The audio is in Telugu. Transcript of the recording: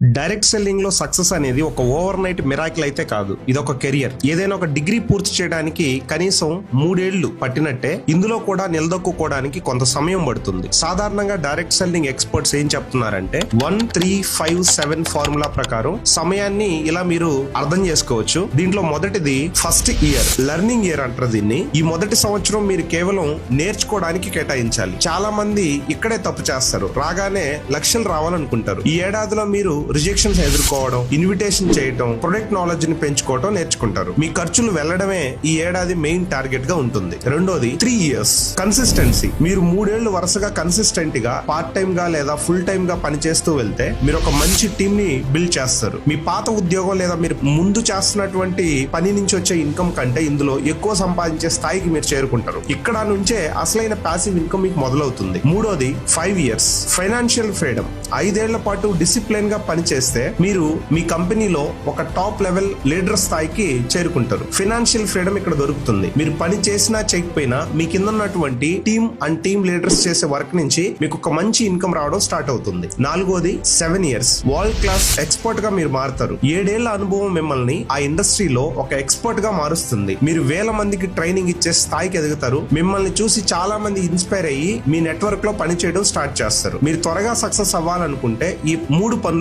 డైరెక్ట్ సెల్లింగ్ లో సక్సెస్ అనేది ఒక ఓవర్ నైట్ మిరాకిల్ అయితే కాదు. ఇది ఒక కెరియర్. ఏదైనా ఒక డిగ్రీ పూర్తి చేయడానికి కనీసం 3 ఏళ్లు పట్టినట్టే ఇందులో కూడా నిలదొక్కుకోవడానికి కొంత సమయం పడుతుంది. సాధారణంగా డైరెక్ట్ సెల్లింగ్ ఎక్స్పర్ట్స్ ఏం చెప్తున్నారంటే 1-3-5-7 ఫార్ములా ప్రకారం సమయాన్ని ఇలా మీరు అర్థం చేసుకోవచ్చు. దీంట్లో మొదటిది ఫస్ట్ ఇయర్, లెర్నింగ్ ఇయర్ అంటారు దీన్ని. ఈ మొదటి సంవత్సరం మీరు కేవలం నేర్చుకోవడానికి కేటాయించాలి. చాలా మంది ఇక్కడే తప్పు చేస్తారు. రాగానే లక్షలు రావాలనుకుంటారు. ఈ ఏడాదిలో మీరు రిజెక్షన్స్ ఎదుర్కోవడం, ఇన్విటేషన్ చేయడం, ప్రొడక్ట్ నాలెడ్జ్ ని పెంచుకోవడం నేర్చుకుంటారు. మీ ఖర్చులు వెళ్లడమే ఈ ఏడాది మెయిన్ టార్గెట్ గా ఉంటుంది. రెండోది 3 ఇయర్స్ కన్సిస్టెన్సీ. మీరు 3 ఏళ్లు వరుసగా కన్సిస్టెంట్ గా పార్ట్ టైం గా లేదా ఫుల్ టైం గా పనిచేస్తూ వెళ్తే మీరు ఒక మంచి టీమ్ ని బిల్డ్ చేస్తారు. మీ పాత ఉద్యోగం లేదా మీరు ముందు చేస్తున్నటువంటి పని నుంచి వచ్చే ఇన్కమ్ కంటే ఇందులో ఎక్కువ సంపాదించే స్థాయికి మీరు చేరుకుంటారు. ఇక్కడ నుంచే అసలైన ప్యాసివ్ ఇన్కమ్ మీకు మొదలవుతుంది. మూడోది 5 ఇయర్స్ ఫైనాన్షియల్ ఫ్రీడమ్. 5 ఏళ్ల పాటు డిసిప్లిన్ గా పనిచేస్తే మీరు మీ కంపెనీలో ఒక టాప్ లెవెల్ లీడర్ స్థాయికి చేరుకుంటారు. ఫైనాన్షియల్ ఫ్రీడమ్ ఇక్కడ దొరుకుతుంది. మీరు పని చేసినా చేయకపోయినా మీ కింద ఉన్నటువంటి టీమ్ అండ్ టీమ్ లీడర్స్ చేసే వర్క్ నుంచి మీకు ఒక మంచి ఇన్కమ్ రావడం స్టార్ట్ అవుతుంది. నాలుగోది 7 ఇయర్స్ వరల్డ్ క్లాస్ ఎక్స్పర్ట్ గా మీరు మారుతారు. 7 ఏళ్ల అనుభవం మిమ్మల్ని ఆ ఇండస్ట్రీలో ఒక ఎక్స్పర్ట్ గా మారుస్తుంది. మీరు వేల మందికి ట్రైనింగ్ ఇచ్చే స్థాయికి ఎదుగుతారు. మిమ్మల్ని చూసి చాలా మంది ఇన్స్పైర్ అయ్యి మీ నెట్వర్క్ లో పని చేయడం స్టార్ట్ చేస్తారు. మీరు త్వరగా సక్సెస్ అవ్వాలనుకుంటే ఈ 3 పనులు